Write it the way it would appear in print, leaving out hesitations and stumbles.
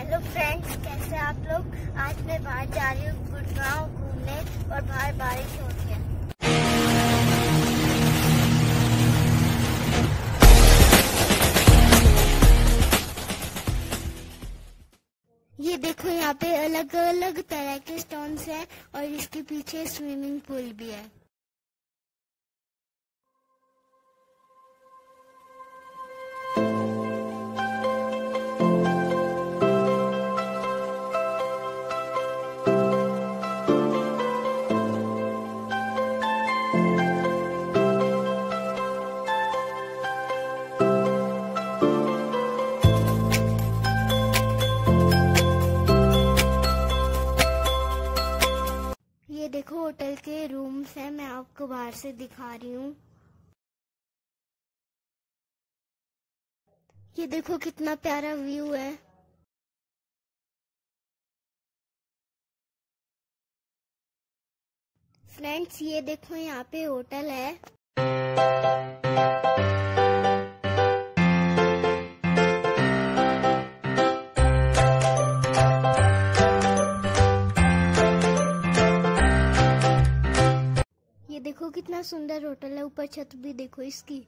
Hello friends, कैसे आप लोग। आज मैं बाहर जा रही हूँ गुड़गांव घूमने और बाहर बारिश हो रही है। ये देखो, यहाँ पे अलग अलग तरह के स्टोन्स हैं और इसके पीछे स्विमिंग पूल भी है। ये देखो होटल के रूम्स हैं, मैं आपको बाहर से दिखा रही हूँ। ये देखो कितना प्यारा व्यू है। फ्रेंड्स, ये देखो यहाँ पे होटल है। ये देखो कितना सुंदर होटल है, ऊपर छत भी देखो इसकी।